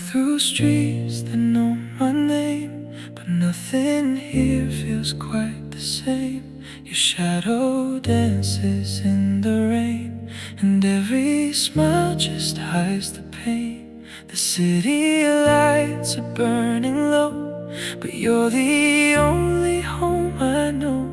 through streets that know my name, but nothing here feels quite the same. Your shadow dances in the rain, and every smile just hides the pain. The city lights are burning low, but you're the only home I know.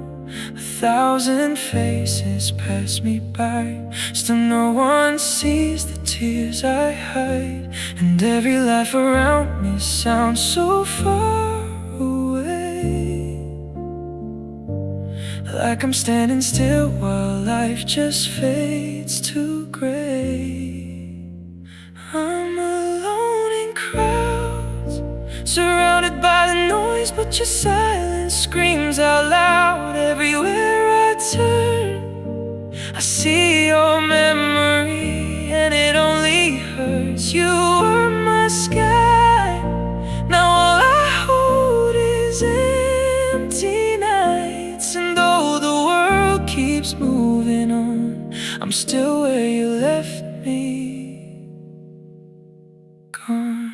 1,000 faces pass me by, still no one sees the tears I hide. And every life around me sounds so far away, like I'm standing still while life just fades to gray. I'm alone in crowds, surrounded by the noise, but your silence screams out loud. Everywhere I turn, I see your memory, and it only hurts. You were my sky, now all I hold is empty nights. And though the world keeps moving on, I'm still where you left me, gone.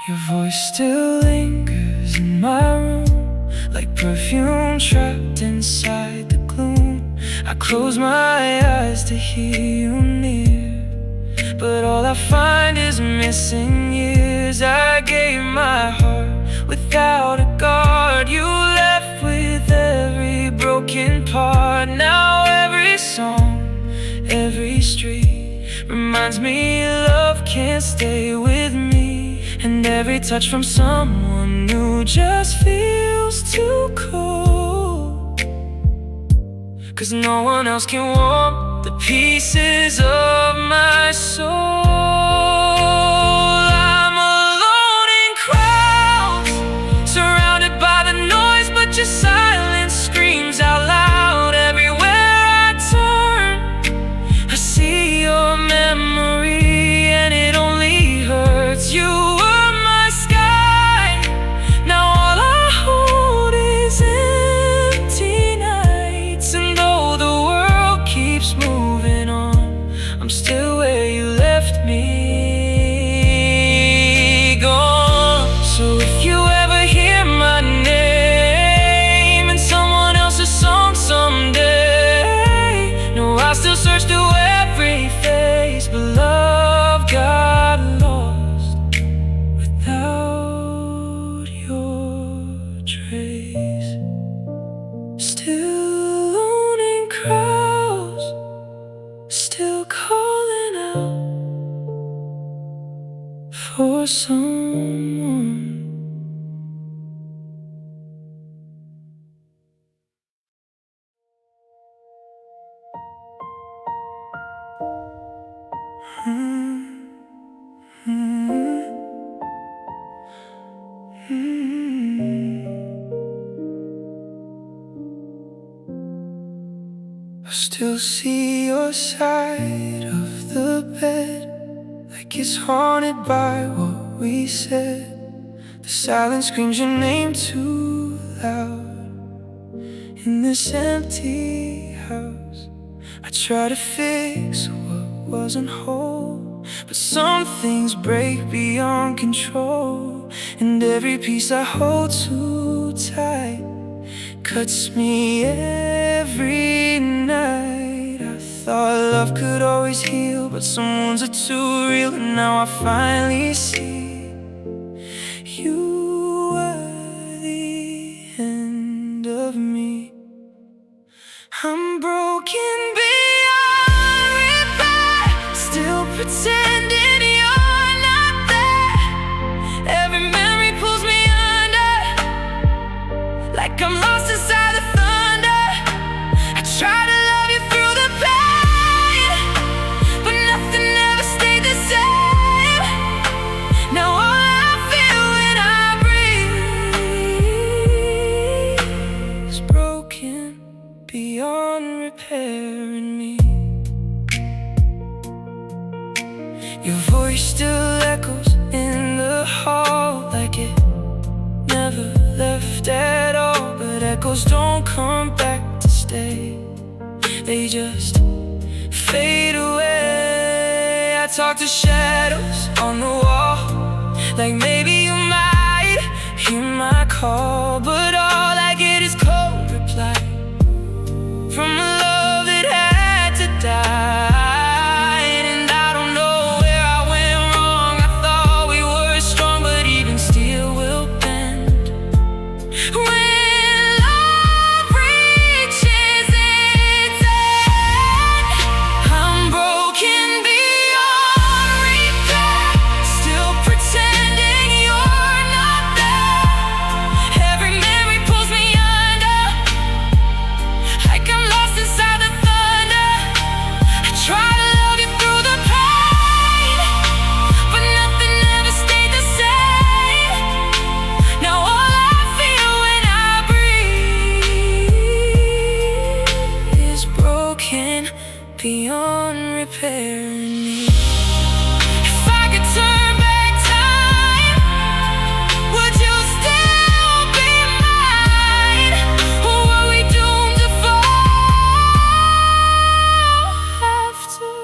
Your voice still lingers in my room, like perfume trapped inside the gloom. I close my eyes to hear you near, but all I find is missing years. I gave my heart without a guard, you left with every broken part. Now every song, every street reminds me love can't stay with me, and every touch from someone new just feels too cold, 'cause no one else can warm the pieces of my soul. I'm alone in crowds, surrounded by the noise, but your silence screams out loud. Everywhere I turn, I see your memory, and it only hurts. You were my sky, now all I hold is empty nights. And though the world keeps moving on, I'm still where you left me, gone. So if you ever hear my name in someone else's song someday, no, I still search through every face, but love got lost without your trace. Still alone in crowds, still calling out for someone. I still see your side of the bed, like it's haunted by what we said. The silence screams your name too loud in this empty house. I try to fix what wasn't whole, but some things break beyond control, and every piece I hold too tight cuts me every night. I thought love could always heal, but some wounds are too real, and now I finally see you were the end of me. I'm broken beyond repair, still pretending you're not there. Every memory pulls me under, like I'm lost inside the thunder. I try to love you through the pain, but nothing ever stayed the same. Now all I feel when I breathe is broken beyond repair in me. Your voice still echoes in the hall, like it never left at all. But echoes don't come back to stay, they just fade away. I talk to shadows on the wall, like maybe you might hear my call, but all I get is cold reply from a love that had to die. And I don't know where I went wrong. I thought we were strong, but even steel will bend when love reaches its end. I'm broken beyond repair, still pretending you're not there. Every memory pulls me under, like I'm lost inside the thunder. I try to love you through the pain, but nothing ever stayed the same. Now all I feel when I breathe is broken beyond repair. If I could turn back time, would you still be mine? Or were we doomed to fall after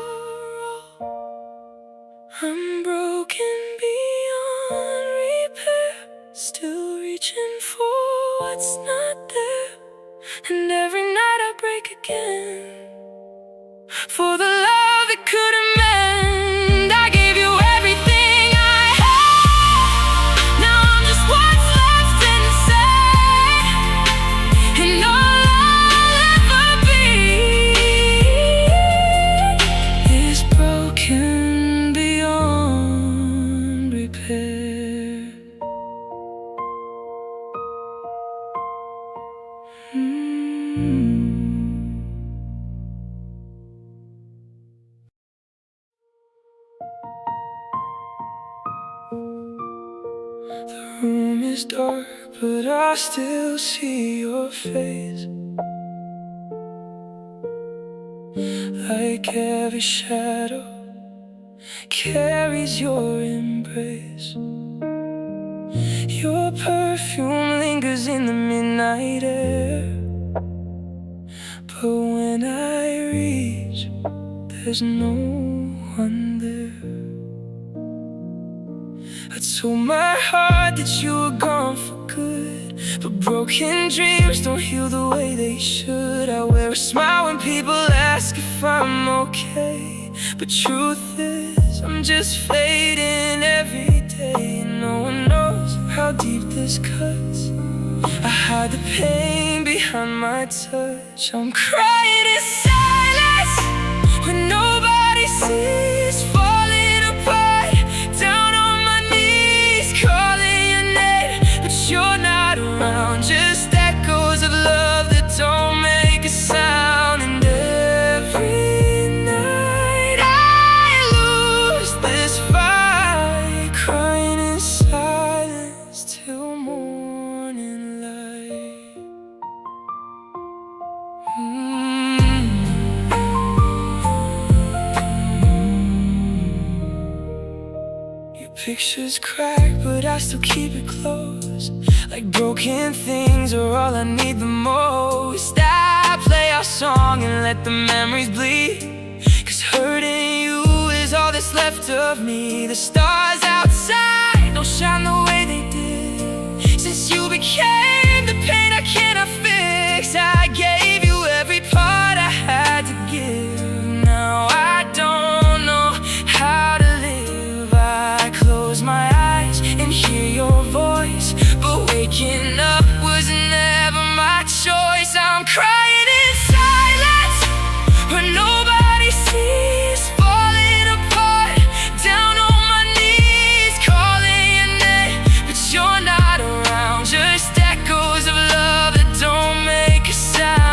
all? I'm broken beyond repair, still reaching for what's not there. And every night I break again for the love that couldn't mend. I gave you everything I had, now I'm just what's left inside. And all I'll ever be is broken beyond repair. The room is dark, but I still see your face. Like every shadow carries your embrace. Your perfume lingers in the midnight air, but when I reach, there's no one there. I told my heart that you were gone for good, but broken dreams don't heal the way they should. I wear a smile when people ask if I'm okay, but truth is, I'm just fading every day. And no one knows how deep this cuts. I hide the pain behind my touch. I'm crying in silence when nobody sees, falling apart, down on my knees, calling your name, but you're not around. Just echoes of love that don't make a sound. And every night I lose this fight, crying in silence till morning light. Your picture's cracked, but I still keep it close. Like broken things are all I need the most. I play our song and let the memories bleed, 'cause hurting you is all that's left of me. The stars outside don't shine the way they did since you became the pain I cannot fix. I gave you every part I had to give. Now I don't know how to live. I close my eyes and hear your voice, but waking up was never my choice. I'm crying in silence where nobody sees, falling apart, down on my knees, calling your name, but you're not around. Just echoes of love that don't make a sound.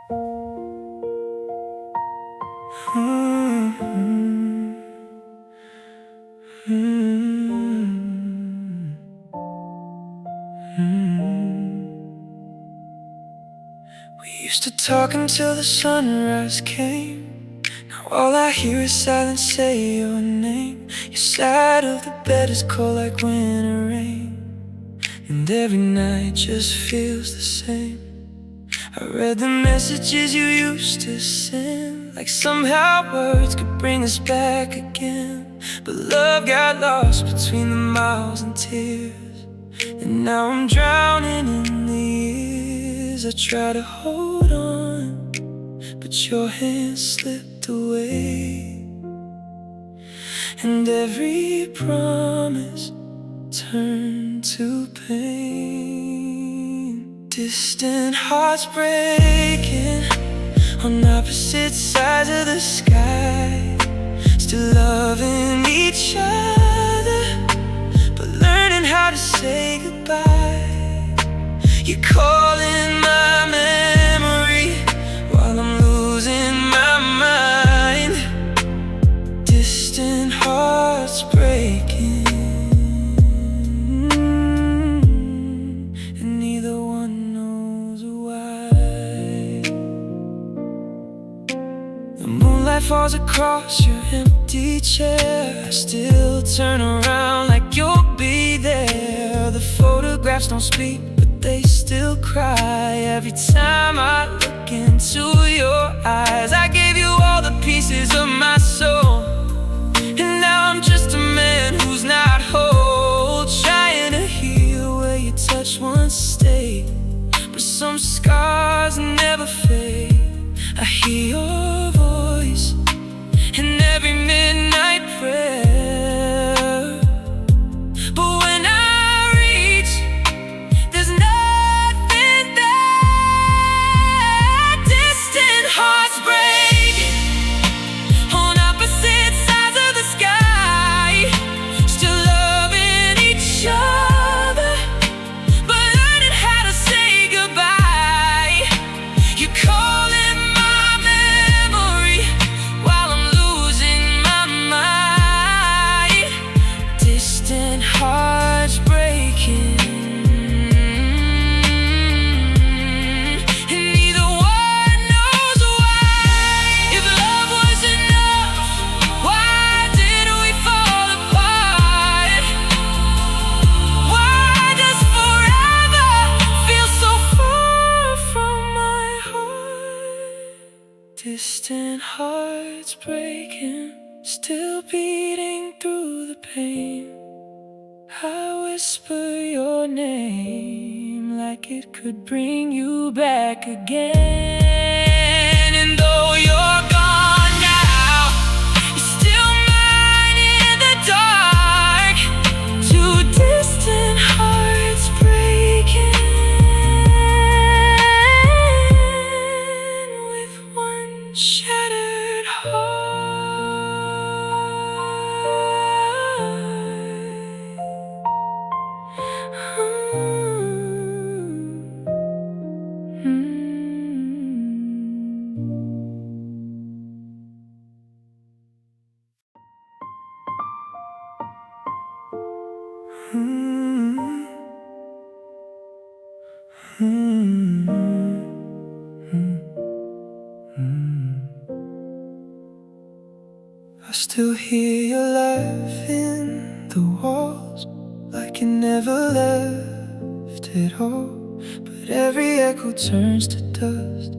We used to talk until the sunrise came. Now all I hear is silence say your name. Your side of the bed is cold like winter rain, and every night just feels the same. I read the messages you used to send, like somehow words could bring us back again. But love got lost between the miles and tears, and now I'm drowning in the years. I try to hold on, but your hand slipped away, and every promise turned to pain. Distant hearts breaking on opposite sides of the sky, still loving each other, but learning how to say goodbye. You're calling my memory while I'm losing my mind. Distant hearts breaking, and neither one knows why. The moonlight falls across your empty chair. I still turn around like you'll be there. The photographs don't speak, but they still cry every time I look into your eyes. I gave you all the pieces of my soul, and now I'm just a man who's not whole, trying to heal where your touch once stayed. But some scars never fade. I hear your voice in every midnight prayer, but when I reach, there's nothing there. Distant hearts breaking on opposite sides of the sky, still loving each other, but learning how to say goodbye. You calling my memory while I'm losing my mind. Distant hearts breaking, and neither one knows why. If love was enough, why did we fall apart? Why does forever feel so far from my heart? Distant hearts breaking, still beating through the pain. I whisper your name like it could bring you back again. And though you're gone now, you're still mine in the dark. Two distant hearts breaking, with one shattered heart. I still hear your laugh in the walls, like you never left at all. But every echo turns to dust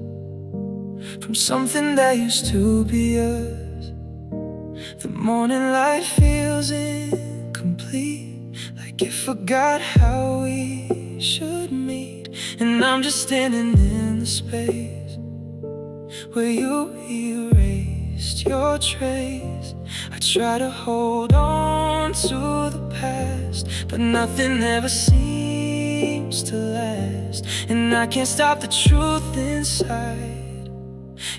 from something that used to be us. The morning light feels incomplete, like you forgot how we should meet. And I'm just standing in the space where you erased your trace. I try to hold on to the past, but nothing ever seems to last. And I can't stop the truth inside.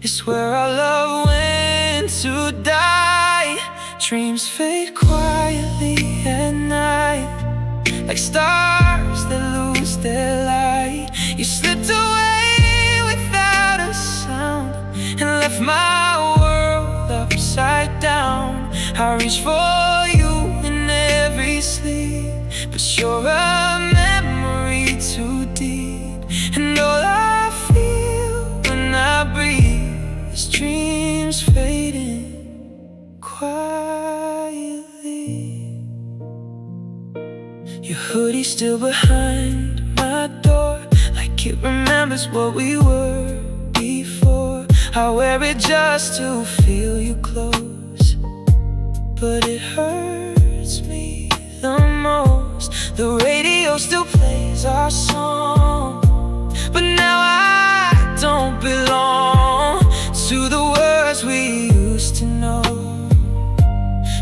It's where our love went to die. Dreams fade quietly at night, like stars that lose their light. You slipped away without a sign. left my world upside down. I reach for you in every sleep, but you're a memory too deep. And all I feel when I breathe is dreams fading quietly. Your hoodie's still behind my door, like it remembers what we were before. I wear it just to feel you close, but it hurts me the most. The radio still plays our song, but now I don't belong to the words we used to know.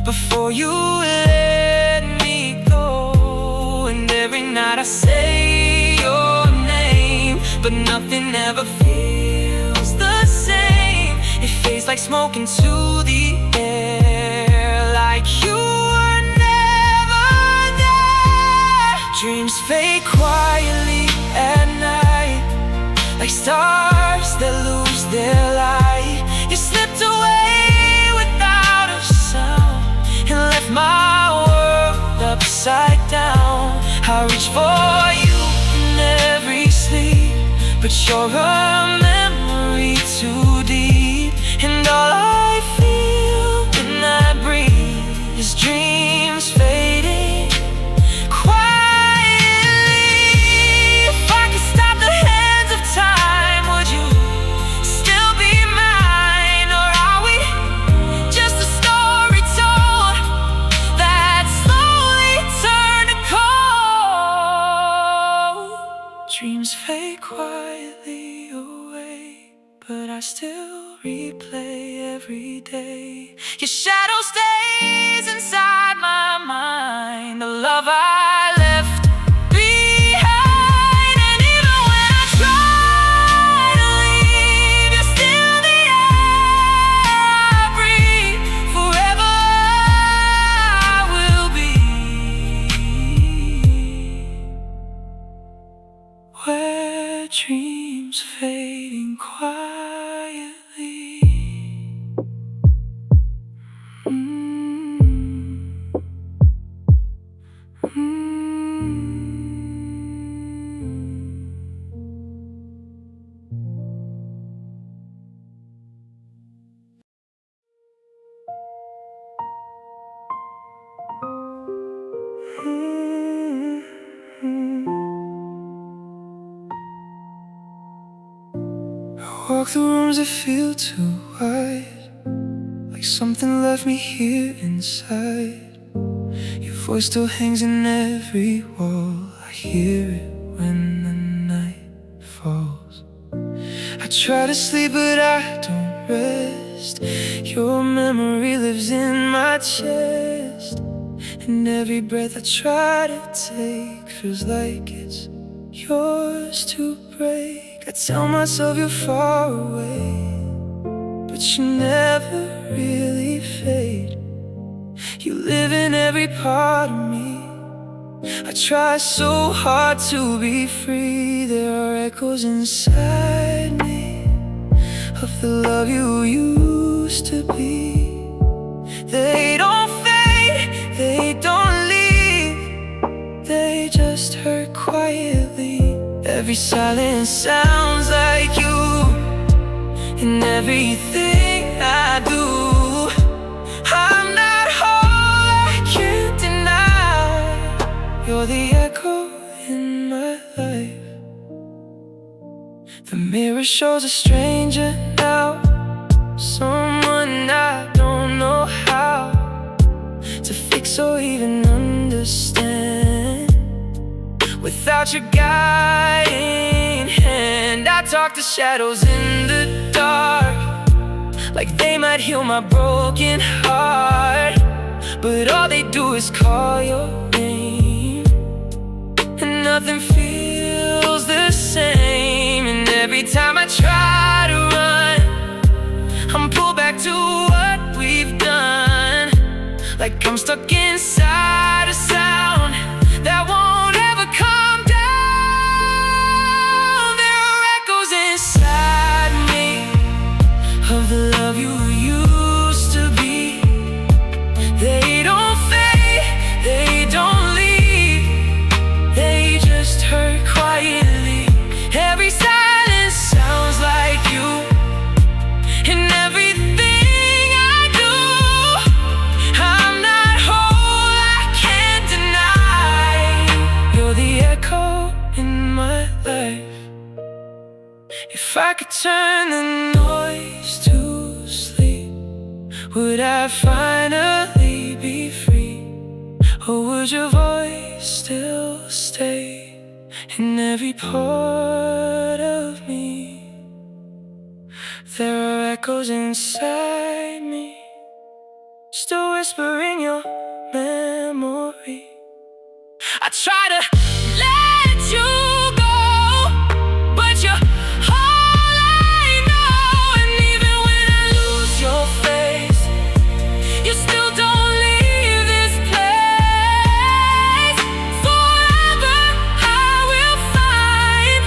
Before you let me go, and every night I say your name, but nothing ever feels the same. It fades like smoke into the air, like you were never there. Dreams fade quietly at night, like stars that lose their light. You slipped away without a sound and left my world upside down. I reach for you in every sleep, but you're a memory too deep. And all I feel when I breathe is dreams fading quietly. If I could stop the hands of time, would you still be mine? Or are we just a story told that slowly turned to cold? Dreams fade quietly away, but I still replay every day. Your shadow stays inside my mind, the love I left behind. And even when I try to leave, you're still the air I breathe. Forever I will be where dreams fading quietly. I walk the rooms that feel too wide, like something left me here inside. Your voice still hangs in every wall. I hear it when the night falls. I try to sleep but I don't rest. Your memory lives in my chest, and every breath I try to take feels like it's yours to break. I tell myself you're far away, but you never really fade. You live in every part of me. I try so hard to be free. There are echoes inside me of the love you used to be. They don't fade, they don't leave, they just hurt quietly. Every silence sounds like you, and everything I do. I'm not whole, I can't deny. You're the echo in my life. The mirror shows a stranger now, someone I don't know how to fix or even understand. Without your guiding hand, I talk to shadows in the dark, like they might heal my broken heart. But all they do is call your name, and nothing feels the same. And every time I try to run, I'm pulled back to what we've done. Like I'm stuck inside a sound that won't ever come down. There are echoes inside me of the If I could turn the noise to sleep, would I finally be free? Or would your voice still stay in every part of me? There are echoes inside me, still whispering your memory. I try to let you go, but you're all I know. And even when I lose your face, you still don't leave this place. Forever I will find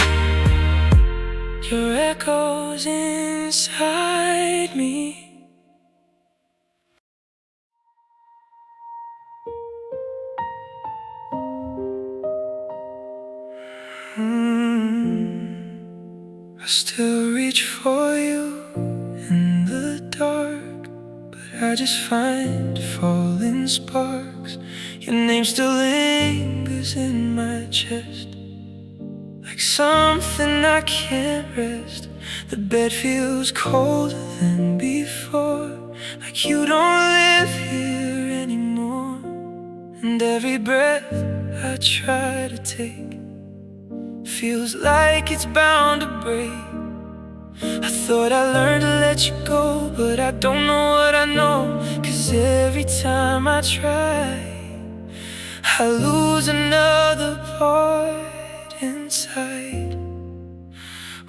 your echoes inside me. I still reach for you in the dark, but I just find falling sparks. Your name still lingers in my chest, like something I can't rest. The bed feels colder than before, like you don't live here anymore. And every breath I try to take feels like it's bound to break. I thought I learned to let you go, but I don't know what I know. 'Cause every time I try, I lose another part inside.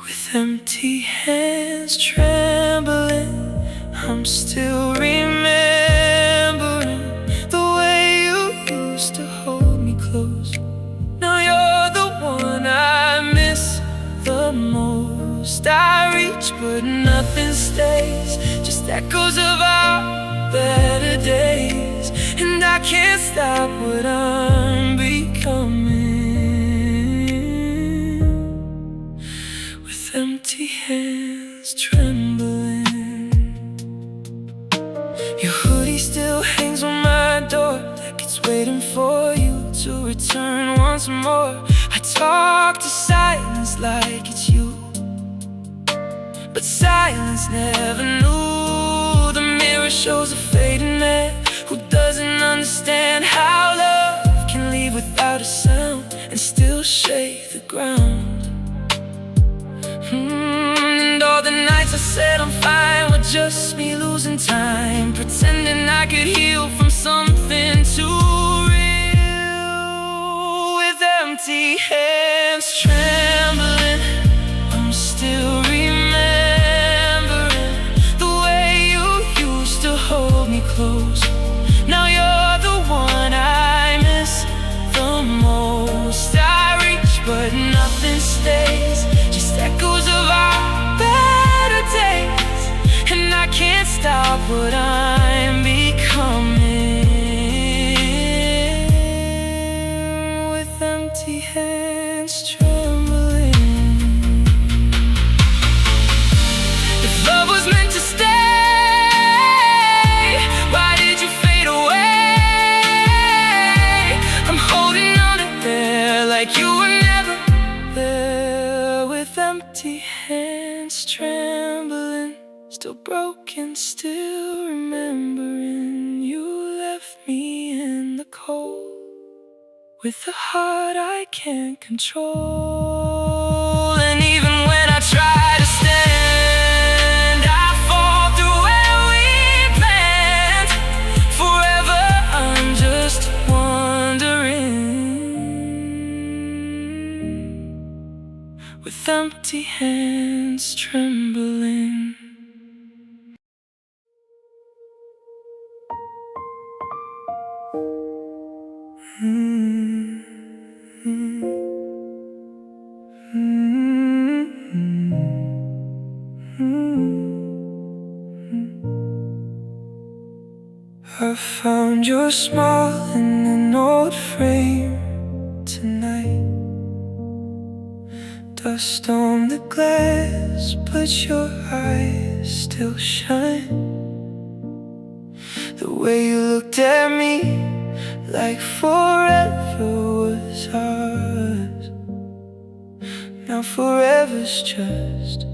With empty hands trembling, I'm still remembering the way you used to hold me close. Now you're the one I miss the most. I reach but nothing stays, just echoes of our better days. And I can't stop what I'm becoming. With empty hands trembling, your hoodie still hangs on my door, like it's waiting for you to return once more. I talk to silence like it's you, but silence never knew. The mirror shows a fading man who doesn't understand how love can leave without a sound and still shake the ground. And all the nights I said I'm fine were just me losing time, pretending I could heal from something too real. With empty hands trembling, I'm still remembering the way you used to hold me close. Now you're the one I miss the most. I reach but nothing stays, just echoes of our better days. And I can't stop what I'm becoming. With empty hands trembling. If love was meant to stay, why did you fade away? I'm holding on to there like you were never there. With empty hands trembling, still broken, still remembering you left me in the cold. With a heart I can't control. And even when I try to stand, I fall through where we planned. Forever I'm just wandering. With empty hands trembling. I found your smile in an old frame tonight. Dust on the glass, but your eyes still shine. The way you looked at me, like forever was ours. Now forever's just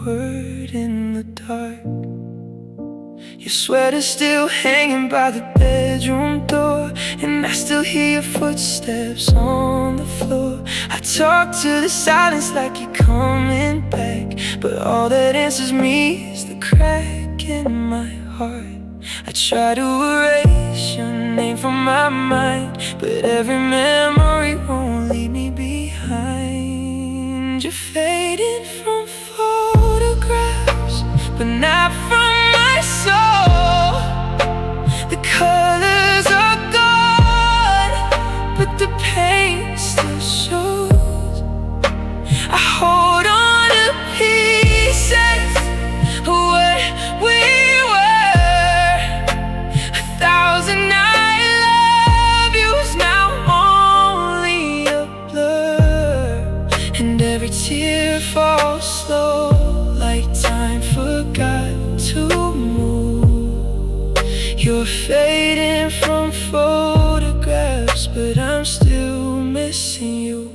word in the dark. Your sweater's still hanging by the bedroom door, and I still hear your footsteps on the floor. I talk to the silence like you're coming back, but all that answers me is the crack in my heart. I try to erase your name from my mind, but every memory won't leave me behind. You're fading from photographs, but not from my soul. The colors are gone, but the pain still shows. I hold on to pieces of what we were. 1,000 I love yous now only a blur, and every tear falls slow like time forgot to move. You're fading from photographs, but I'm still missing you.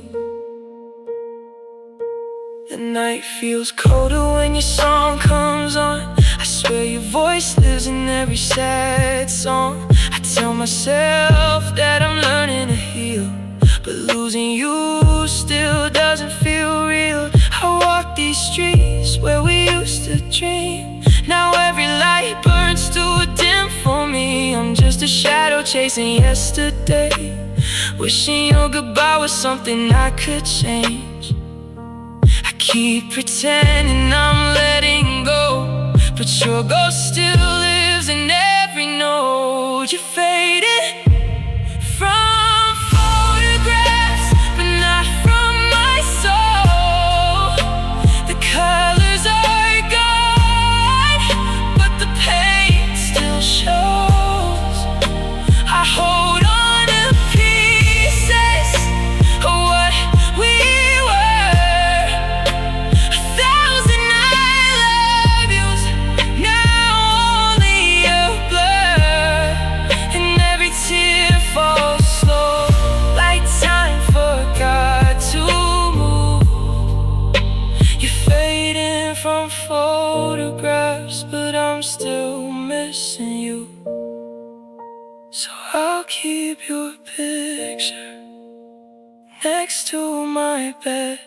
The night feels colder when your song comes on. I swear your voice lives in every sad song. I tell myself that I'm learning to heal, but losing you still doesn't feel real. I walk these streets where we used to dream. Now every light burns too dim for me. I'm just a shadow chasing yesterday, wishing your goodbye was something I could change. I keep pretending I'm letting go, but your ghost still lives in every note. You're faded from photographs, but not from my soul. The colors are gone, but the pain still shows. I hold on to pieces of what we were. 1,000 I love yous now only a blur, and every tear falls slow like time forgot to move. You're fading from photographs, but I'm still missing you. So I'll keep your picture next to my bed,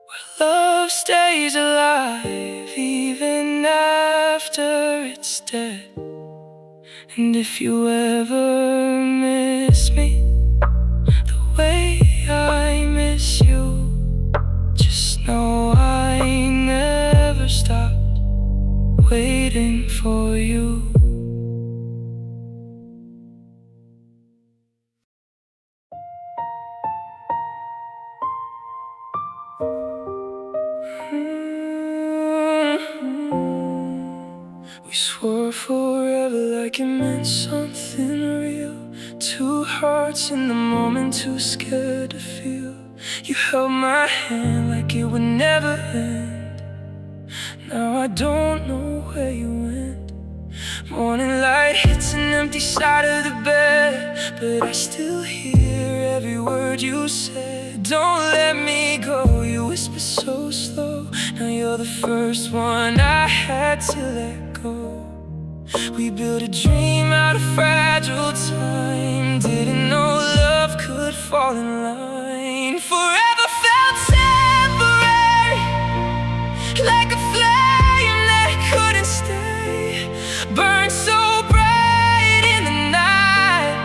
where love stays alive even after it's dead. And if you ever miss me the way I miss you, just know I never stopped waiting for you. We swore forever like it meant something real. Two hearts in the moment, too scared to feel. You held my hand like it would never end. Now I don't know where you went. Morning light hits an empty side of the bed, but I still hear every word you said. Don't let me go, you whisper so slow. Now you're the first one I had to let go. We built a dream out of fragile time, didn't know love could fall in line. Forever felt temporary, like a flame that couldn't stay. Burned so bright in the night,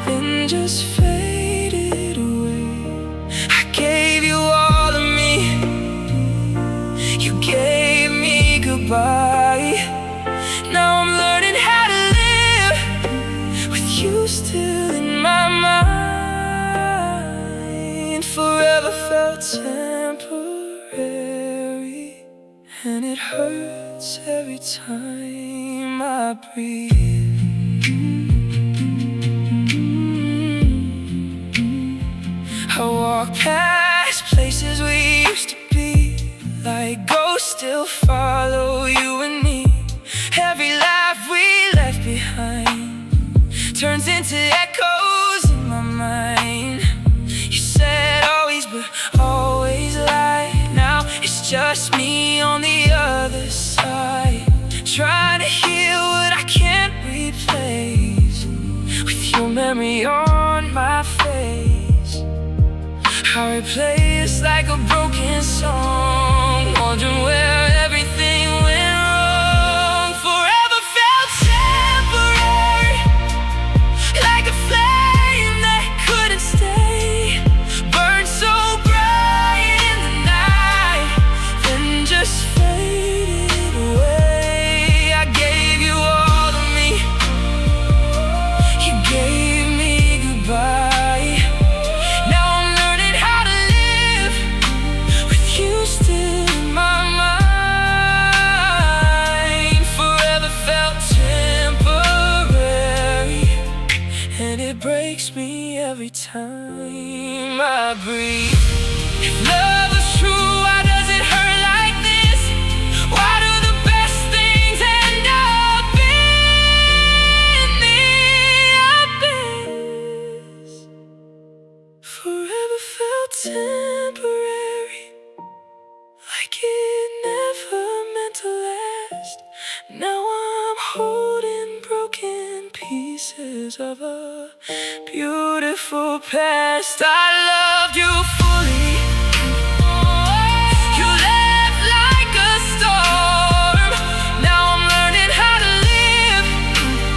then just faded away. I gave you all of me, you gave me goodbye. Now I'm learning how to live with you still in my mind. Forever felt temporary, and it hurts every time I breathe. I walk past places we used to be, like ghosts still follow you and me. Every life we left behind turns into echoes in my mind. You said always, but always lied. Now it's just me on replay is like a broken song, wondering where everything went wrong. Forever felt temporary, like a flame that couldn't stay, burned so bright in the night, then just faded away. I gave you all of me, you gave me goodbye. Breaks me every time I breathe. If love was true, why does it hurt like this? Why do the best things end up in the abyss? Forever felt temporary, like it never meant to last. Now I'm holding broken pieces of a beautiful past. I loved you fully, you left like a storm. Now I'm learning how to live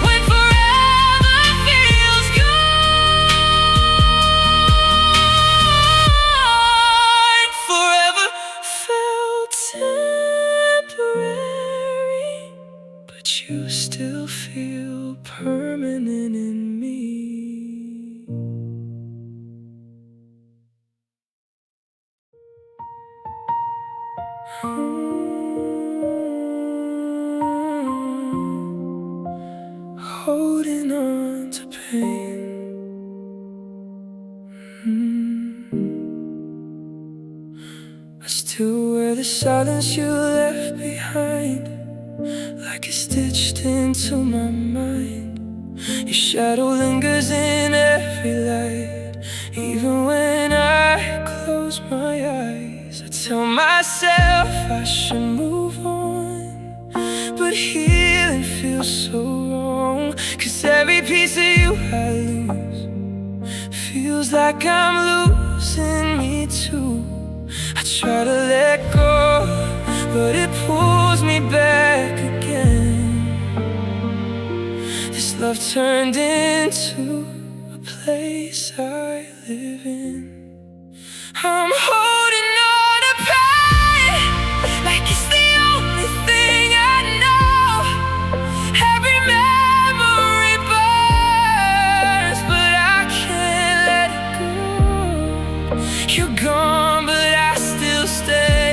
when forever feels gone. Forever felt temporary, but you still feel permanent in me. Holding on to pain. I still wear the silence you left behind, like it's stitched into my mind. Your shadow lingers in every light, even when I close my eyes. I tell myself I should move on, but healing feels so wrong. 'Cause every piece of you I lose feels like I'm losing me too. I try to let go, but it pulls me back again. This love turned into a place I live in. I'm holding on to pain, like it's the only thing I know. Every memory burns, but I can't let it go. You're gone, but I still stay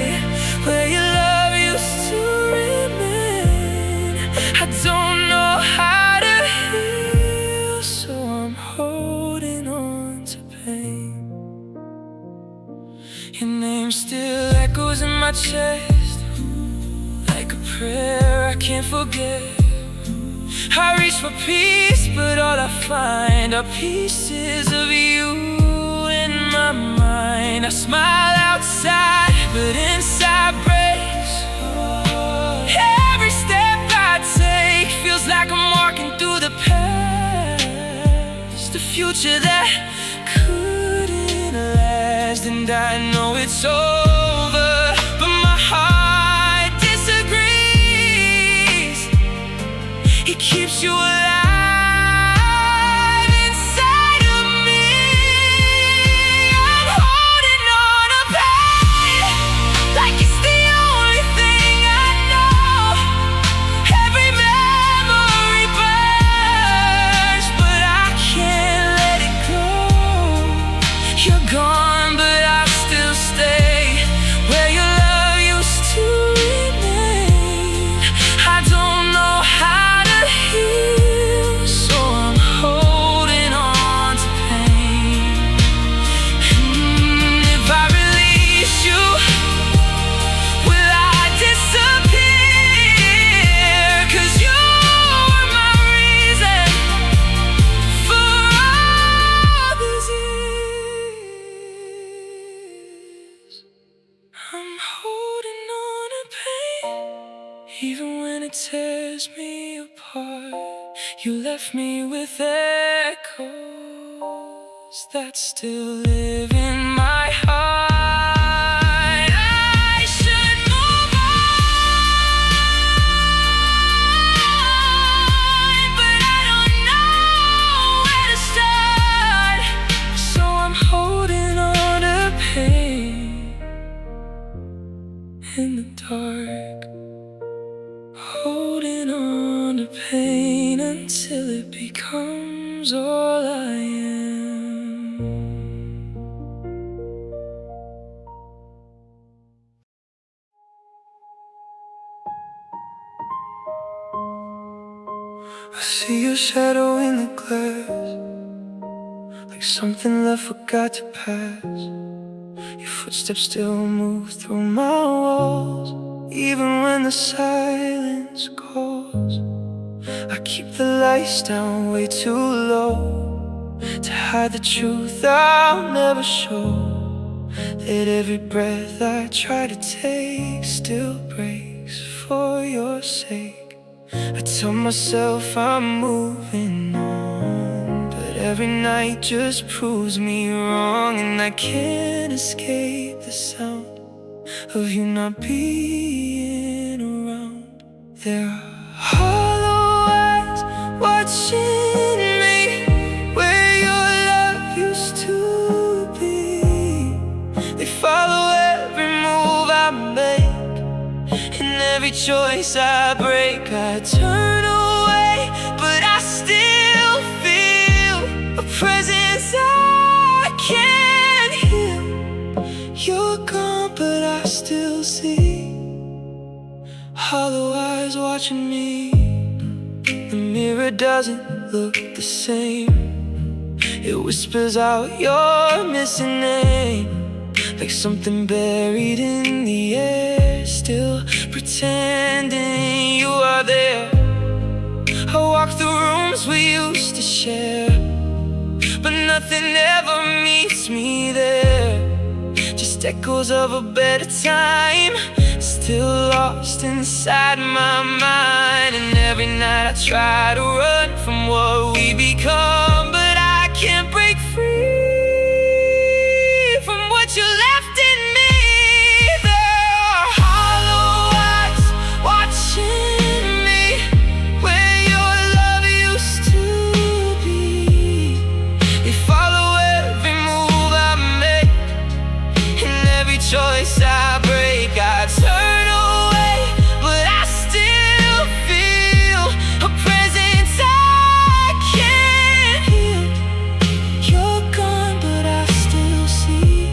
where your love used to remain. I don't know how to heal, so I'm holding on to pain. Your name still echoes in my chest, like a prayer I can't forget. I reach for peace, but all I find are pieces of you in my mind. I smile outside, but inside breaks. Every step I take feels like I'm walking through the past, the future that couldn't last. And I know it's over, but my heart disagrees. It keeps you alive inside of me. I'm holding on to pain, like it's the only thing I know. Every memory burns, but I can't let it go. You're gone, but I still stay where your love used to remain. I don't know how to heal, so I'm holding on to pain. If I release you, will I disappear? 'Cause you were my reason for all these years. I'm holding on to pain, even when it tears me apart. You left me with echoes that still live in my heart. I see your shadow in the glass, like something left forgot to pass. Your footsteps still move through my walls, even when the silence calls. I keep the lights down way too low to hide the truth I'll never show. That every breath I try to take still breaks for your sake. I tell myself I'm moving on, but every night just proves me wrong. And I can't escape the sound of you not being around. There are hollow eyes watching me where your love used to be. They follow every move I make, and every choice I break. I turn away, but I still feel a presence I can't heal. You're gone, but I still see hollow eyes watching me. The mirror doesn't look the same. It whispers out your missing name, like something buried in the air, still pretending you are there. I walk through rooms we used to share, but nothing ever meets me there. Just echoes of a better time, still lost inside my mind. And every night I try to run from what we become, but I can't break free from what you left in me. There are hollow eyes watching me where your love used to be. They follow every move I make, and every choice I break. I turn away, but I still feel a presence I can't heal. You're gone, but I still see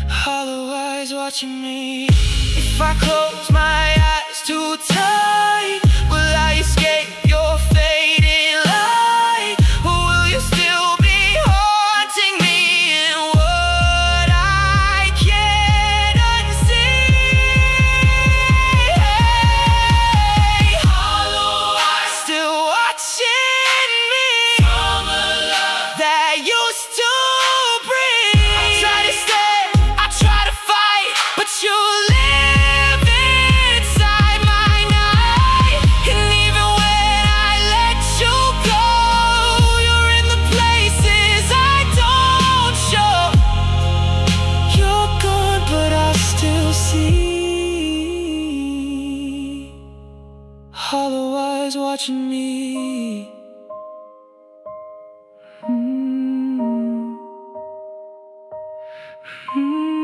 hollow eyes watching me. If I close my eyes too tight, will I escape your fading light? Or will you still be haunting me in what I can't unsee? Hollow eyes still watching me from a love that used to breathe. I try to stay, I try to fight, but you live inside my night. And even when I let you go, you're in the places I don't show. You're gone, but I still see hollow eyes watching me. Mm. Mm.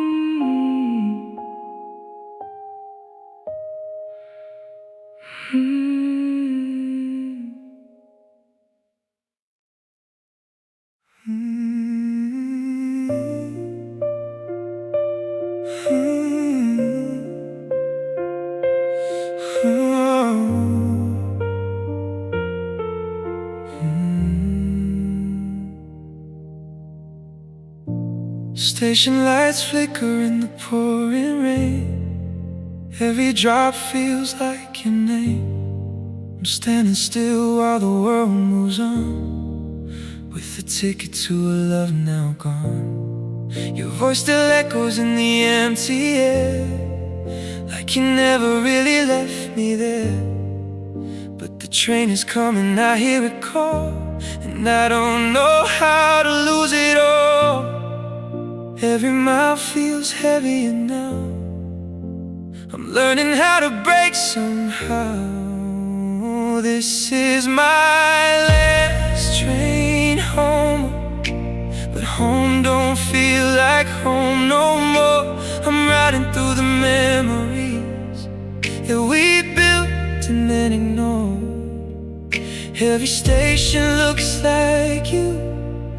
Mm. Station lights flicker in the pouring rain. Every drop feels like your name. I'm standing still while the world moves on, with a ticket to a love now gone. Your voice still echoes in the empty air, like you never really left me there. But the train is coming, I hear it call, and I don't know how to lose it all. Every mile feels heavier now. I'm learning how to break somehow. This is my last train home, but home don't feel like home no more. I'm riding through the memories that we built and then ignored. Every station looks like you,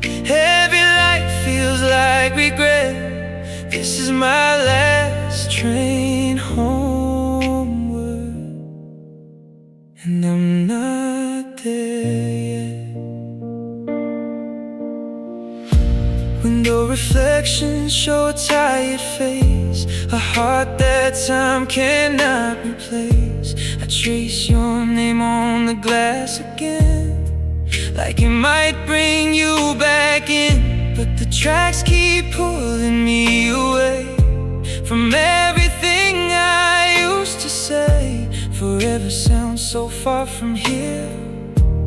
every light feels like regret. This is my last train homeward, and I'm not Window reflections show a tired face, a heart that time cannot replace. I trace your name on the glass again, like it might bring you back in. But the tracks keep pulling me away from everything I used to say. Forever sounds so far from here,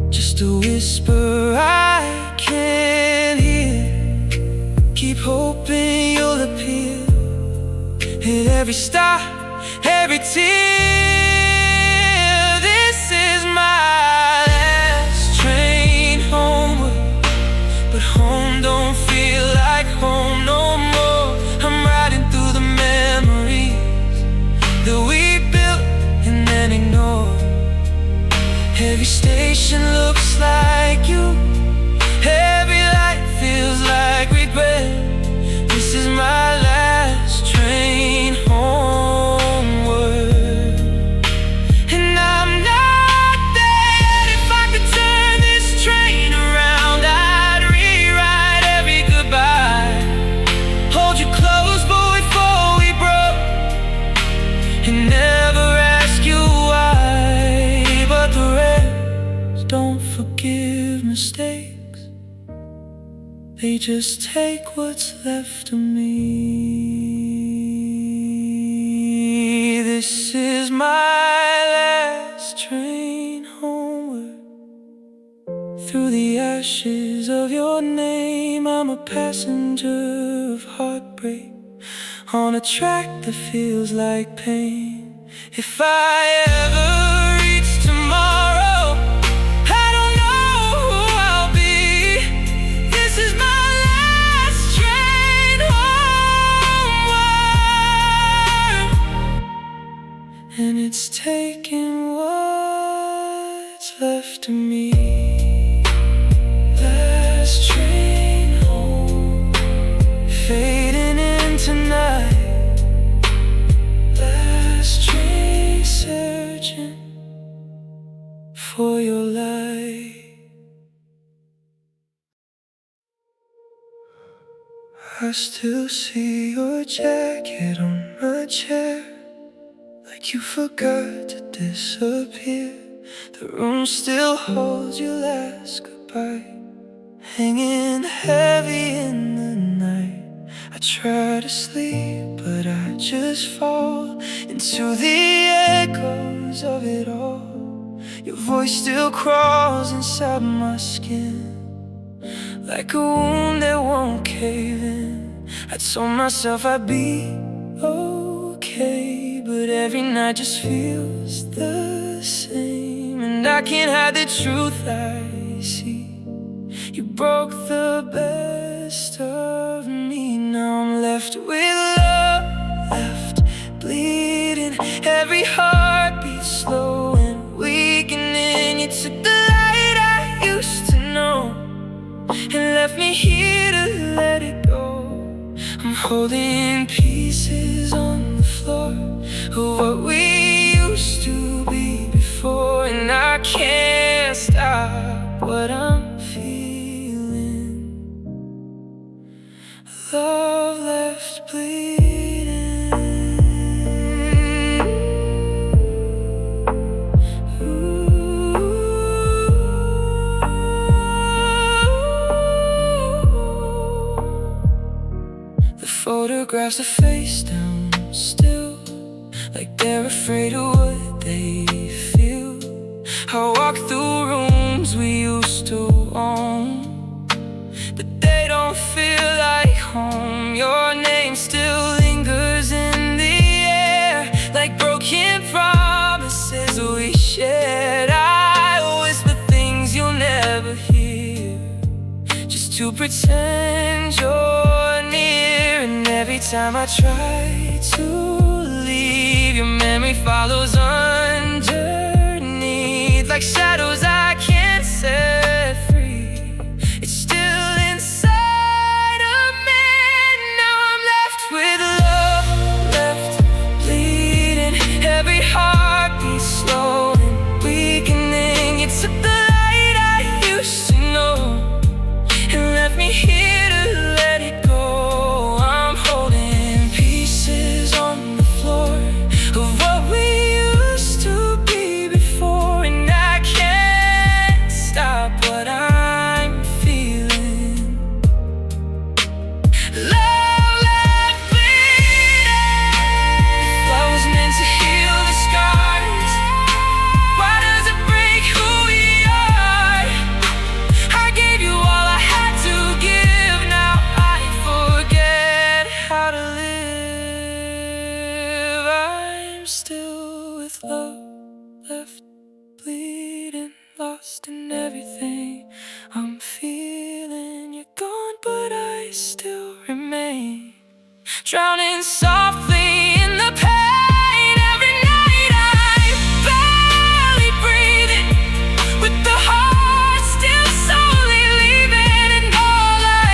just a whisper I can't hear. Keep hoping you'll appear, hit every stop, every tear. This is my last train homeward, but home don't feel like home no more. I'm riding through the memories that we built and then ignored. Every station looks like you, every light feels like regret. This is my last train homeward, and I'm not there. If I could turn this train around, I'd rewrite every goodbye, hold you close before we broke, and never ask you why. But the rest don't forgive mistakes, they just take what's left of me. This is my last train homeward, through the ashes of your name. I'm a passenger of heartbreak on a track that feels like pain. If I ever reach tomorrow, I don't know who I'll be. This is my last train homeward, and it's taking what's left of me. Last train home, fading into night. Last train searching for your light. I still see your jacket on my chair, like you forgot to disappear. The room still holds your last goodbye, hanging heavy in the night. I try to sleep, but I just fall into the echoes of it all. Your voice still crawls inside my skin, like a wound that won't cave in. I told myself I'd be okay, but every night just feels the same. And I can't hide the truth I see. You broke the best of me. Now I'm left with love, left bleeding, every heartbeat slow and weakening. You took the light I used to know and left me here to let it go. I'm holding pieces on the floor of what we used to be before, and I can't stop what I'm feeling. Love left bleeding. The photographs are face down still, like they're afraid of what they feel. I walk through rooms we used to own, but they don't feel like home. Your name still lingers in the air, like broken promises we shared. I whisper things you'll never hear, just to pretend you're near. And every time I try to leave, your memory follows underneath, like shadows I can't set free. It's still inside of me. Now I'm left with love, left bleeding, every heartbeat slow and weakening. You took the light I used to know and left me here to let it go. drowning softly in the pain. Every night I'm barely breathing, with the heart still slowly leaving, and all I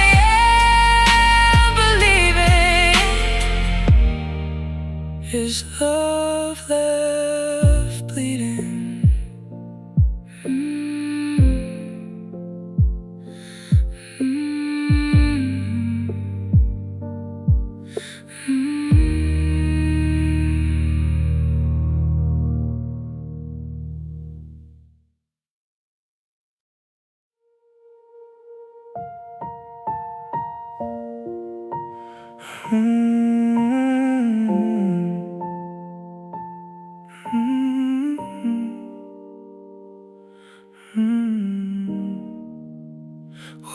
am believing is love left bleeding.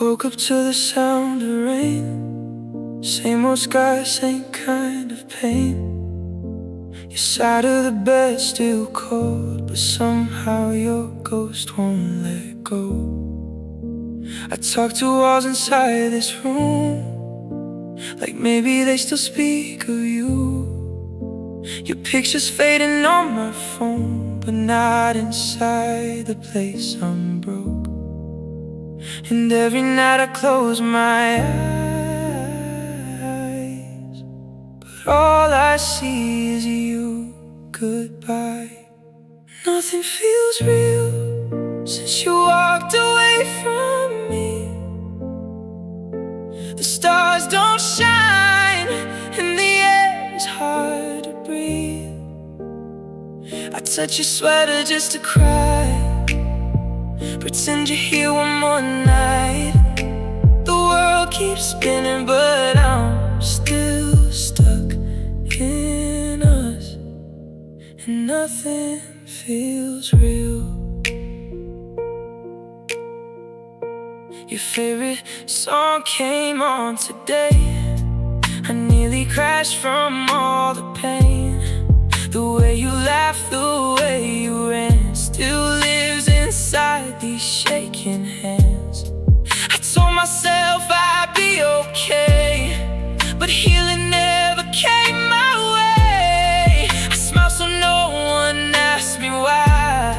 Woke up to the sound of rain. Same old sky, same kind of pain. Your side of the bed still cold, but somehow your ghost won't let go. I talk to walls inside this room, like maybe they still speak of you. Your picture's fading on my phone, but not inside the place I'm broke. And every night I close my eyes, but all I see is you. Goodbye. Nothing feels real since you walked away from me. The stars don't shine and the air is hard to breathe. I touch your sweater just to cry, pretend you're here one more night. The world keeps spinning, but I'm still stuck in us, and nothing feels real. Your favorite song came on today. I nearly crashed from all the pain. The way you laughed, the way you ran, still lives inside these shaking hands. I told myself I'd be okay, but healing never came my way. I smile so no one asks me why,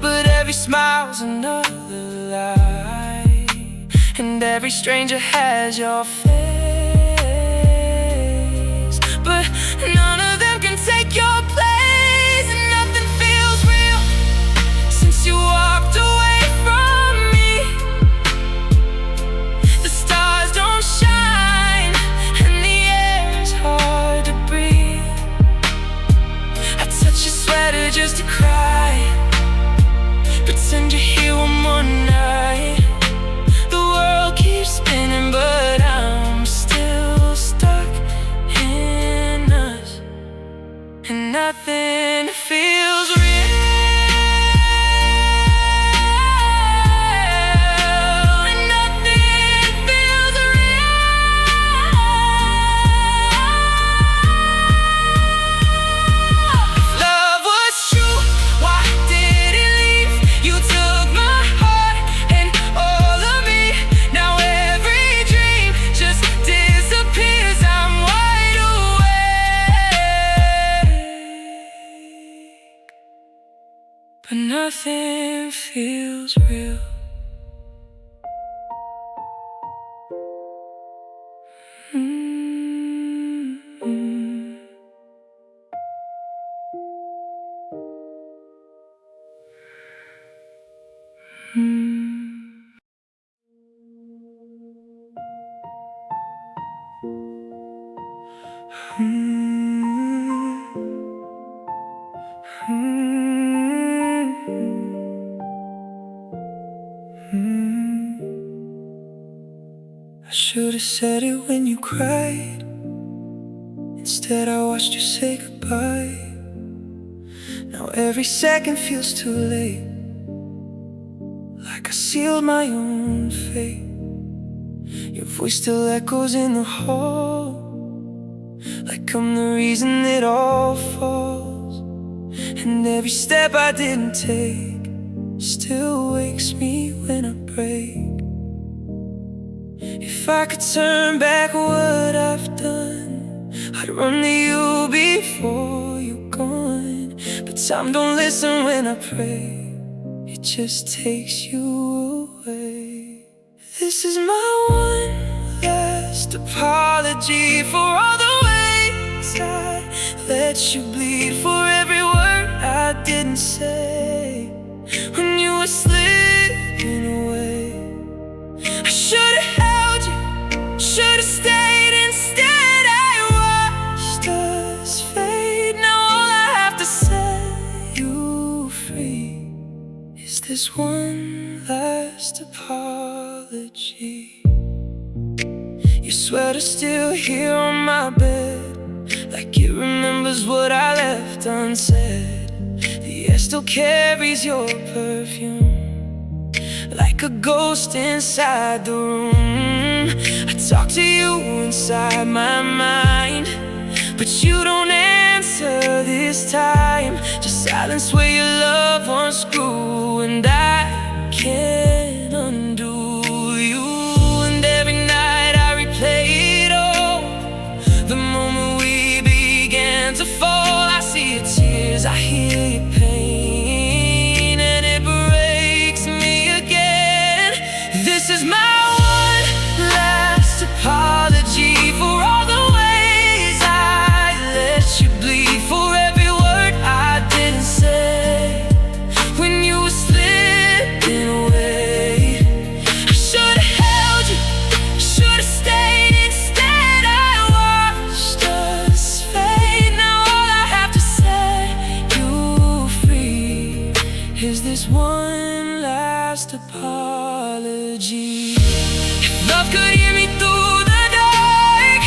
but every smile's another lie, and every stranger has your face, but none of them can take your place. And nothing feels real since you walked away from me. The stars don't shine and the air is hard to breathe. I touch your sweater just to cry, pretend you're here one more night. The world keeps spinning, but I'm still stuck in us, and nothing feels real. And nothing feels real. If love was true, why did it leave? You took my heart and all of me. Now every dream just disappears. I'm wide awake, but nothing feels real. I should've said it when you cried. Instead I watched you say goodbye. Now every second feels too late, like I sealed my own fate. Your voice still echoes in the hall, like I'm the reason it all falls. And every step I didn't take still wakes me when I break. If I could turn back what I've done, I'd run to you before you're gone, but time don't listen when I pray. It just takes you away. This is my one last apology for all the ways I let you bleed, for every word I didn't say when you were slipping away. I should've held you, should've stayed. Instead I watched us fade. Now all I have to set you free is this one last apology. Your sweater's still here on my bed, like it remembers what I left unsaid. The air still carries your perfume, like a ghost inside the room. I talk to you inside my mind, but you don't answer this time. Just silence where your love once grew, and I can't undo you. And every night I replay it all, the moment we began to fall. I see your tears, I hear your pain, and it breaks me again. This is my one last apology for all the ways I let you bleed, for every word I didn't say when you were slipping away. I should've held you, should've stayed. Instead I watched us fade. Now all I have to set you free is this one last apology. If love could hear me through the dark,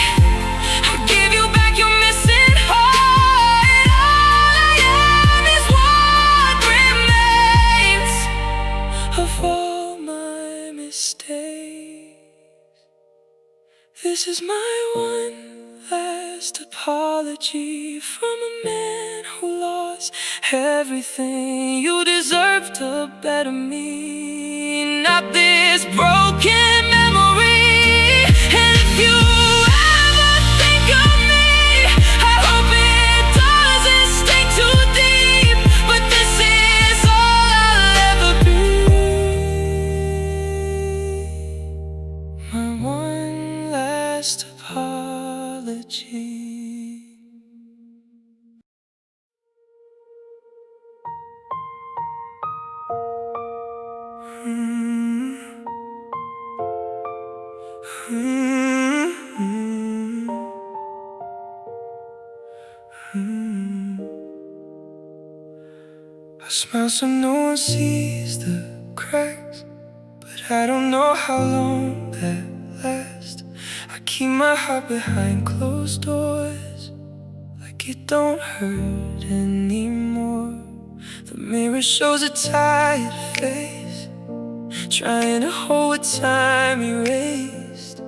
I'd give you back your missing heart. All I am is what remains of all my mistakes. This is my one last apology from a man who lost everything. You deserved a better me, not this broken memory. And if you ever think of me, I hope it doesn't stay too deep, but this is all I'll ever be. My one last apology. I smile so no one sees the cracks, but I don't know how long that lasts. I keep my heart behind closed doors, like it don't hurt anymore. The mirror shows a tired face, trying to hold what time erased.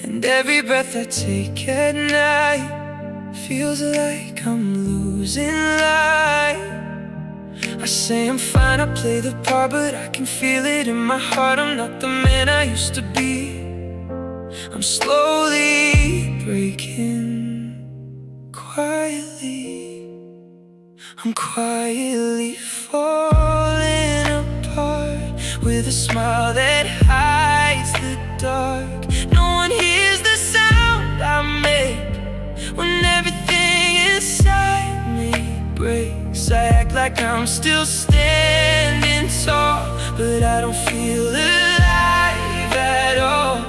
And every breath I take at night feels like I'm losing light. I say I'm fine, I play the part, but I can feel it in my heart. I'm not the man I used to be. I'm slowly breaking, quietly. I'm quietly falling apart, with a smile that hides the dark. No one hears the sound I make when everything inside me breaks. I act like I'm still standing tall, but I don't feel alive at all.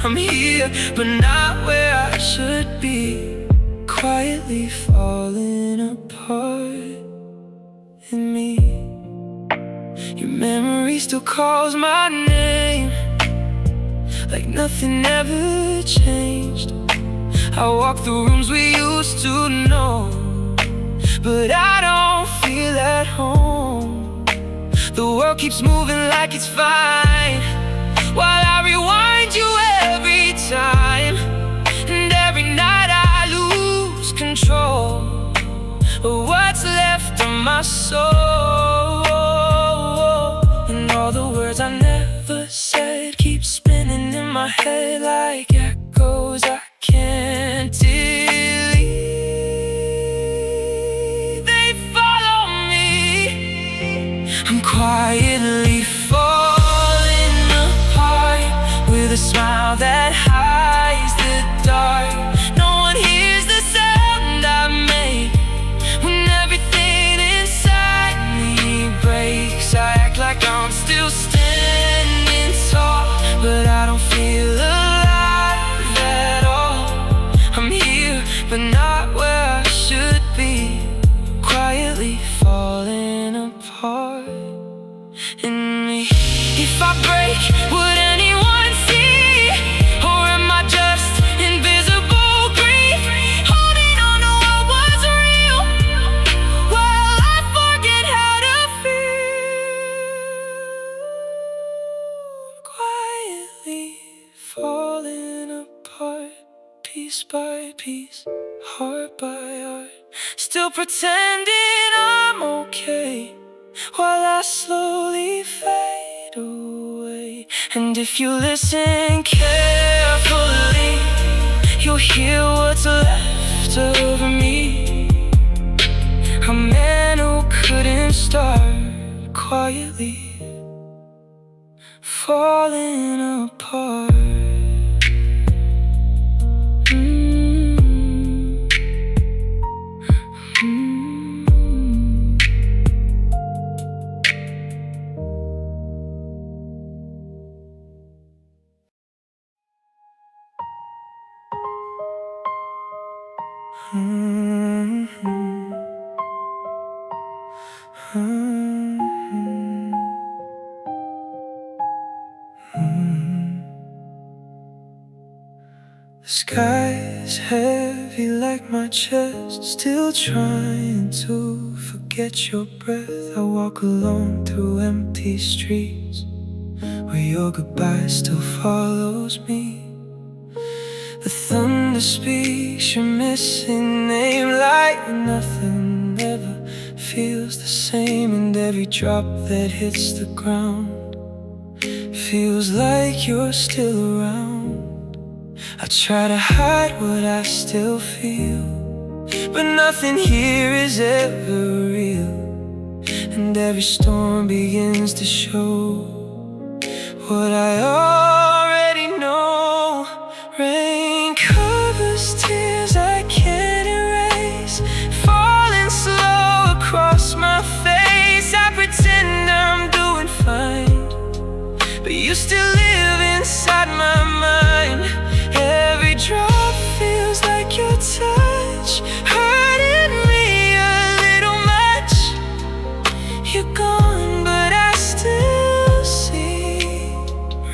I'm here, but not where I should be, quietly falling apart in me. Your memory still calls my name, like nothing ever changed. I walk through rooms we used to know, but I don't feel at home. The world keeps moving like it's fine, while I rewind you every time. And every night I lose control of what's left of my soul. And all the words I never said keep spinning in my head like echoes I can't delete. piece by piece, heart by heart, still pretending I'm okay, while I slowly fade away. And if you listen carefully, you'll hear what's left of me. A man who couldn't start quietly, falling apart. The sky's heavy like my chest, still trying to forget your breath. I walk alone through empty streets, where your goodbye still follows me. The thunder speaks your missing name like nothing ever feels the same. And every drop that hits the ground feels like you're still around. I try to hide what I still feel, but nothing here is ever real. And every storm begins to show what I already know. Rain covers tears I can't erase, falling slow across my face. I pretend I'm doing fine, but you still live inside my mind. Every drop feels like your touch, hurting me a little much. You're gone, but I still see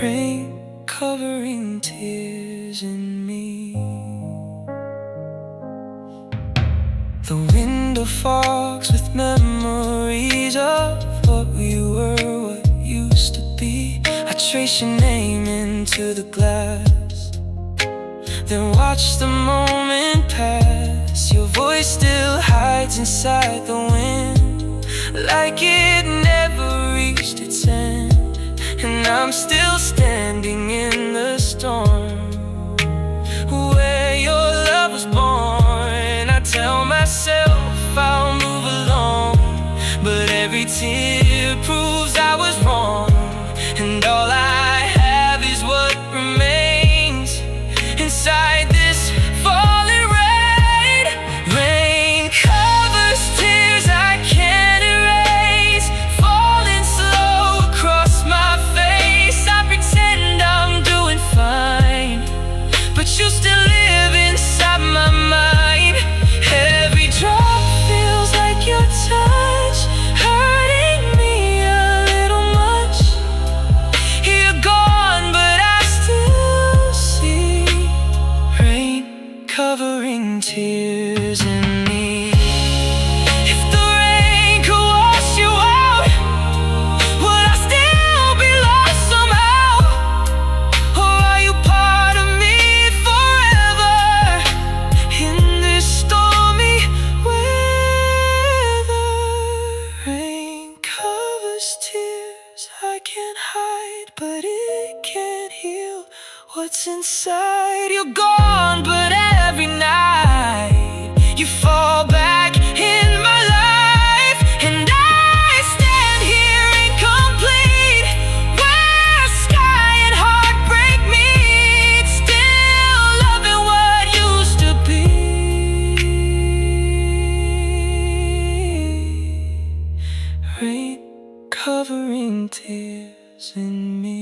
rain covering tears in me. The window fogs with memories of what we were, what used to be. I trace your name into the glass, then watch the moment pass. Your voice still hides inside the wind, like it never reached its end. And I'm still standing in the storm, where your love was born. I tell myself I'll move along, but every tear proves I was wrong. And all I have is what remains inside this falling rain. Rain covers tears I can't erase, falling slow across my face. I pretend I'm doing fine, but you still live inside my mind. Every drop feels like your touch, hurting me a little much. You're gone, but I still see rain covering tears in me. If the rain could wash you out, would I still be lost somehow? Or are you part of me forever in this stormy weather? Rain covers tears I can't hide, but it can't heal what's inside. You're gone, but every night you fall back in my life, and I stand here incomplete, where sky and heartbreak meet, still loving what used to be. Rain covering tears in me.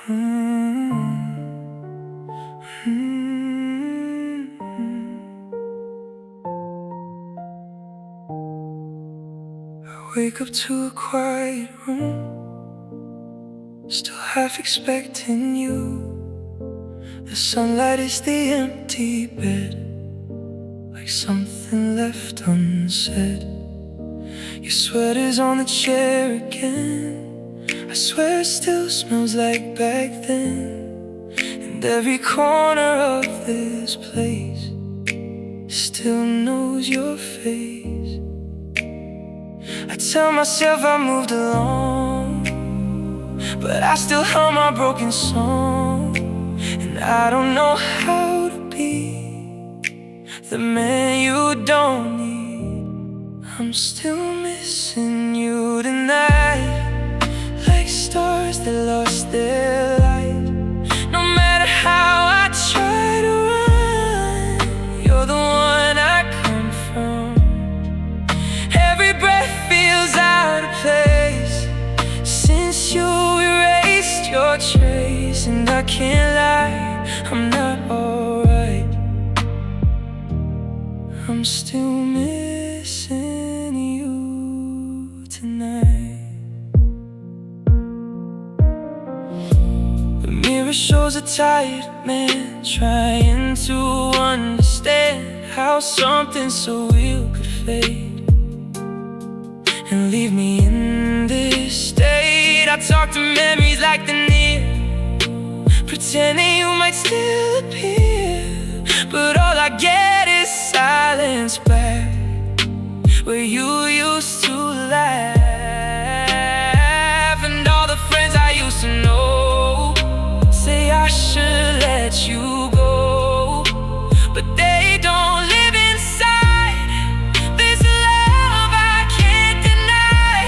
I wake up to a quiet room, still half expecting you. The sunlight is the empty bed, like something left unsaid. Your sweater's on the chair again. I swear it still smells like back then. And every corner of this place still knows your face. I tell myself I moved along, but I still hum my broken song. And I don't know how to be the man you don't need. I'm still missing you tonight, like stars that lost their light. No matter how I try to run, you're the one I come from. Every breath feels out of place since you erased your trace. And I can't lie, I'm not alright. I'm still missing you tonight. The mirror shows a tired man trying to understand how something so real could fade and leave me in this state. I talk to memories like they're near, pretending you might still appear, but all I get is silence back where you used to laugh. And all the friends I used to know say I should let you go, but they don't live inside this love I can't deny.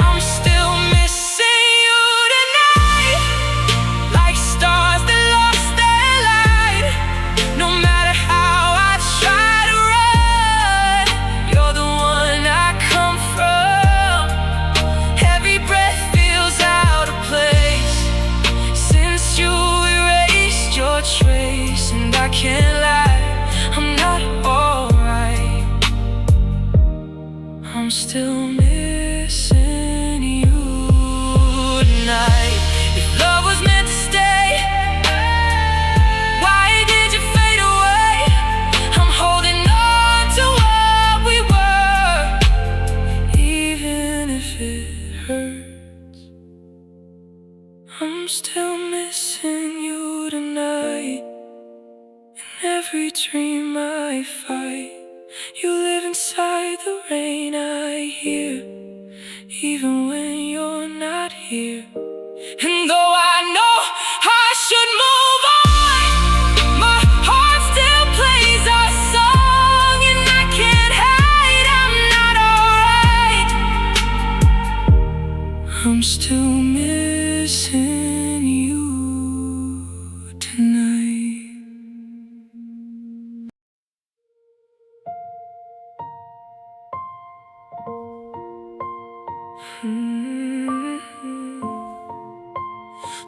I'm still missing you tonight, like stars that lost their light. No matter how I try to run, you're the one I come from. Every breath feels out of place since you erased your trace. And I can't lie, I'm not alright. I'm still missing you tonight. If love was meant to stay, why did you fade away? I'm holding on to what we were, even if it hurts. I'm still missing you tonight. In every dream I fight, you live inside the rain I hear, even when you're not here. And though I know I should move on, my heart still plays our song. And I can't hide, I'm not alright. I'm still missing you tonight.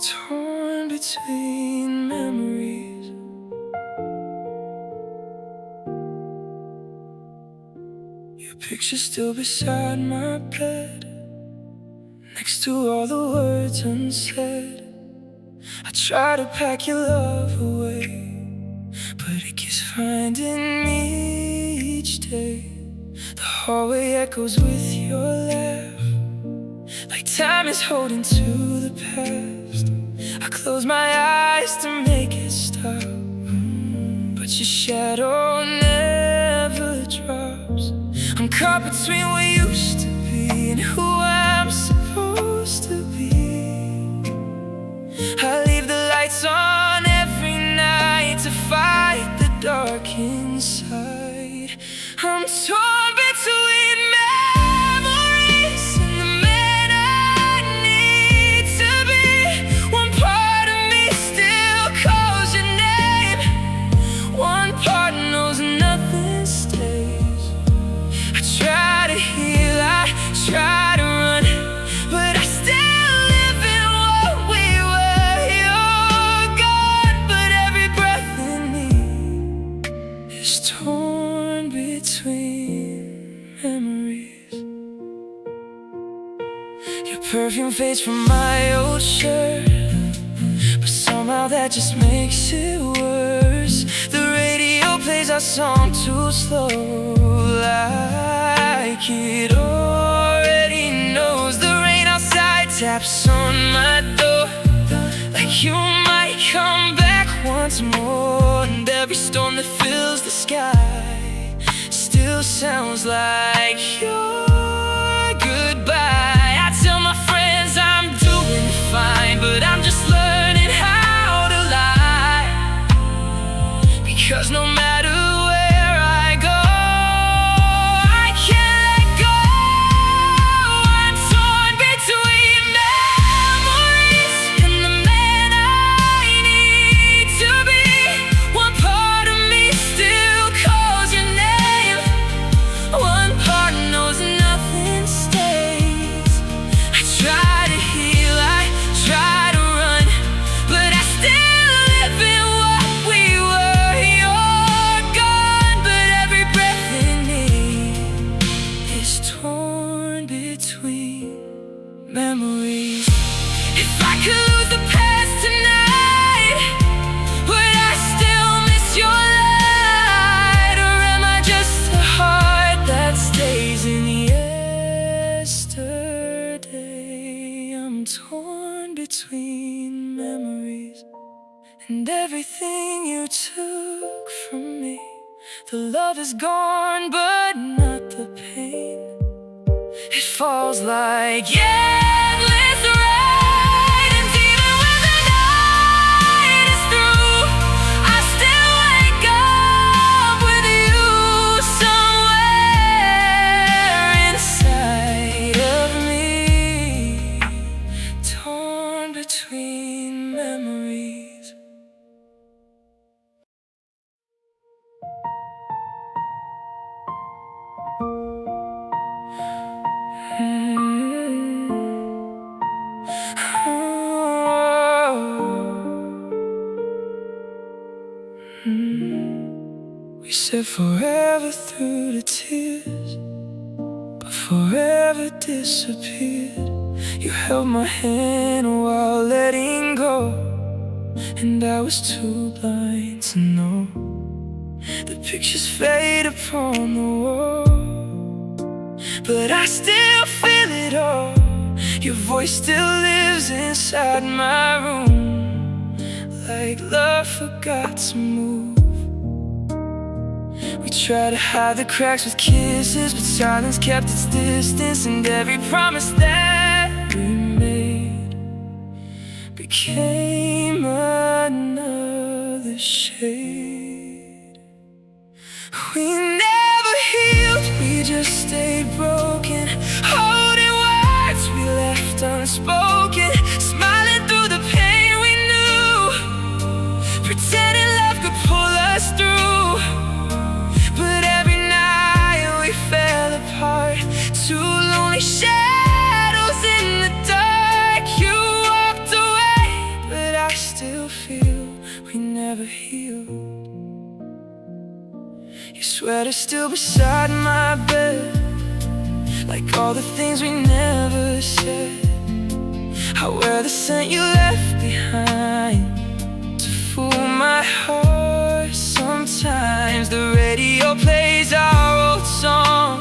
Torn between memories, your picture's still beside my bed, next to all the words unsaid. I try to pack your love away, but it keeps finding me each day. The hallway echoes with your laugh, like time is holding to the past. I close my eyes to make it stop, but your shadow never drops. I'm caught between what used to be and who I'm supposed to be. I leave the lights on every night to fight the dark inside. I'm torn between memories and the man I need to be. One part of me still calls your name, one part knows nothing stays. I try to heal, I try to run, but I still live in what we were. You're gone, but every breath in me is torn between memories. Your perfume fades from my old shirt, but somehow that just makes it worse. The radio plays our song too slow, like it already knows. The rain outside taps on my door, like you might come back once more. And every storm that fills the sky still sounds like your goodbye. I tell my friends I'm doing fine, but I'm just learning how to lie, because no matter where I go, I can't let go. I'm torn between memories and the man I need to be. One part of me still calls your name, one part knows nothing stays. I try to heal, I try to run, but I still live in what we were. You're gone, but every breath in me is torn between memories. If I could lose the past tonight, would I still miss your light? Or am I just a heart that stays in yesterday? I'm torn between memories and everything you took from me. The love is gone, but not the pain. It falls like endless rain, and even when the night is through, I still wake up with you somewhere inside of me, torn between memories. We said forever through the tears, but forever disappeared. You held my hand while letting go, and I was too blind to know. The pictures fade upon the wall, but I still feel it all. Your voice still lives inside my room, like love forgot to move. We tried to hide the cracks with kisses, but silence kept its distance. And every promise that we made became another shade. We never healed, we just stayed broken, holding words we left unspoken, smiling through the pain we knew, pretending love could pull us through. But every night we fell apart, two lonely shadows in the dark. You walked away, but I still feel we never healed. Your sweater still beside my bed, like all the things we never said. I wear the scent you left behind to fool my heart. Sometimes the radio plays our old song,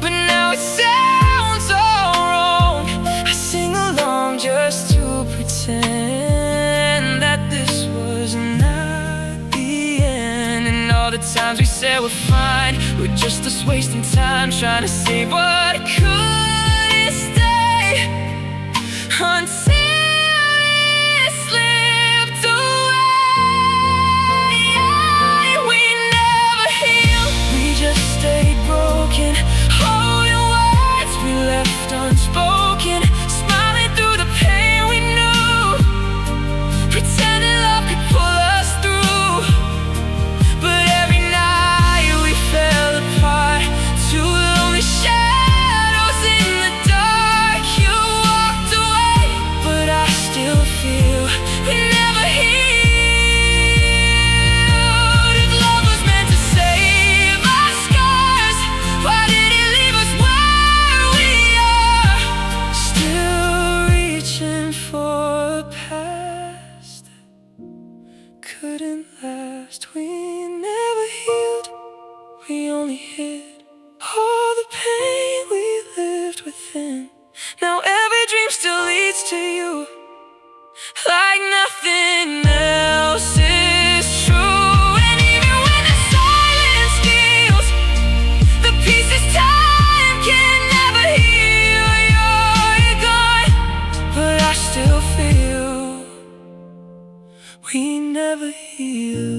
but now it sounds all wrong. I sing along just to pretend that this was not the end. And all the times we said we're fine were just us wasting time, trying to save what couldn't stay until it slipped away. We never healed, we just stayed broken, holding words we left unspoken, smiling through the pain we knew, pretending love could pull us through. But every night we fell apart, two lonely shadows in the dark. You walked away, only hid all the pain we lived within. Now every dream still leads to you, like nothing else is true. And even when the silence heals, the pieces time can never heal. You're gone, but I still feel we never heal.